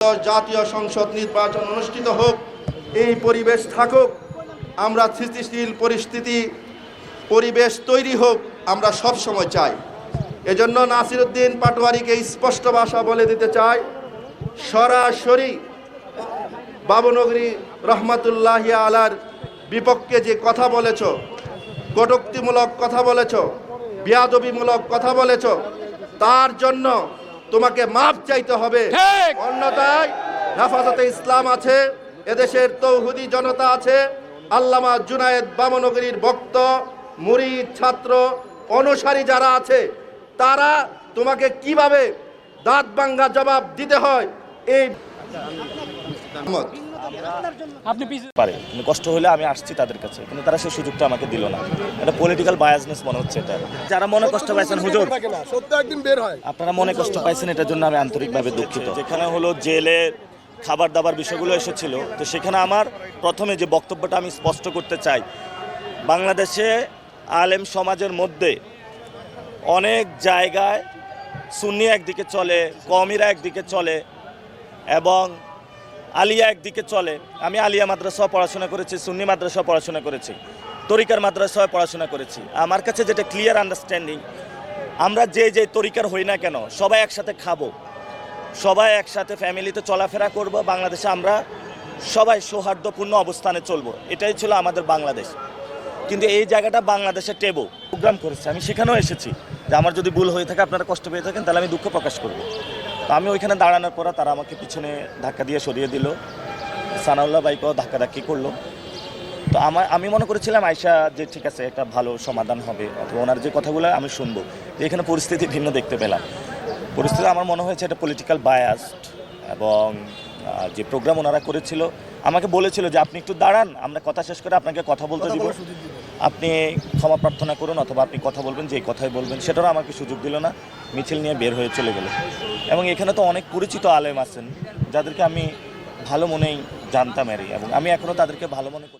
জাতীয় সংসদ নির্বাচন অনুষ্ঠিত হোক, এই পরিবেশ থাকুক, আমরা স্থিতিশীল পরিবেশ তৈরি হোক, আমরা সব সময় চাই। এজন্য নাসিরউদ্দিন পাটোয়ারীকে স্পষ্ট ভাষা বলে দিতে চাই, সরাসরি বাবুনগরী রহমাতুল্লাহ আলার বিপক্ষে যে কথা বলেছ, কটূক্তিমূলক কথা বলেছ, বেয়াদবিমূলক কথা বলেছ, তার জন্য তোমাকে মাপ চাইতে হবে। অন্যথায় হেফাজতে ইসলাম আছে, এদেশের তৌহিদি জনতা আছে, আল্লামা জুনায়েদ বামনগরীর ভক্ত, মুরিদ, ছাত্র, অনুসারী যারা আছে, তারা তোমাকে কিভাবে দাঁত ভাঙ্গা জবাব দিতে হয় এই আপনি পারে কষ্ট হলে আমি আসছি তাদের কাছে, কিন্তু তারা সেই সুযোগটা আমাকে দিল না। এটা পলিটিক্যাল বায়াসনেস মনে হচ্ছে। এটা যারা মনে কষ্ট পাইছেন, হুজুর আপনারা মনে কষ্ট পাইছেন, এটার জন্য আমি আন্তরিকভাবে দুঃখিত। যেখানে হলো জেলে খাবার দাবার বিষয়গুলো এসেছিল, তো সেখানে আমার প্রথমে যে বক্তব্যটা আমি স্পষ্ট করতে চাই, বাংলাদেশে আলেম সমাজের মধ্যে অনেক জায়গায় সুন্নি একদিকে চলে, কওমিরা একদিকে চলে এবং আলিয়া একদিকে চলে। আমি আলিয়া মাদ্রাসাও পড়াশোনা করেছি, সুন্নি মাদ্রাসাও পড়াশোনা করেছি, তরিকার মাদ্রাসাও পড়াশোনা করেছি। আমার কাছে যেটা ক্লিয়ার আন্ডারস্ট্যান্ডিং, আমরা যে তরিকার হই না কেন, সবাই একসাথে খাবো, সবাই একসাথে ফ্যামিলিতে চলাফেরা করব, বাংলাদেশে আমরা সবাই সৌহার্দ্যপূর্ণ অবস্থানে চলবো, এটাই ছিল আমাদের বাংলাদেশ। কিন্তু এই জায়গাটা বাংলাদেশে টেবো প্রোগ্রাম করেছে, আমি সেখানেও এসেছি যে আমার যদি ভুল হয়ে থাকে, আপনারা কষ্ট পেয়ে থাকেন, তাহলে আমি দুঃখ প্রকাশ করবো। তো আমি ওইখানে দাঁড়ানোর পর তারা আমাকে পিছনে ধাক্কা দিয়ে সরিয়ে দিল, সানাউল্লাহ বাইকেও ধাক্কাধাক্কি করলো। তো আমি মনে করেছিলাম আয়শা যে ঠিক আছে, একটা ভালো সমাধান হবে, অথবা ওনার যে কথাগুলো আমি শুনবো। এখানে পরিস্থিতি ভিন্ন দেখতে পেলাম। পরিস্থিতি আমার মনে হয়েছে এটা পলিটিক্যাল বায়াসড, এবং যে প্রোগ্রাম ওনারা করেছিল, আমাকে বলেছিল যে আপনি একটু দাঁড়ান, আমরা কথা শেষ করে আপনাকে কথা বলতে দিব, আপনি ক্ষমা প্রার্থনা করুন অথবা আপনি কথা বলবেন, যে কথাই বলবেন। সেটারও আমাকে সুযোগ দিল না, মিছিল নিয়ে বের হয়ে চলে গেল। এবং এখানে তো অনেক পরিচিত আলেম আছেন যাদেরকে আমি ভালো মনেই জানতাম, এবং আমি এখনও তাদেরকে ভালো মনে করি।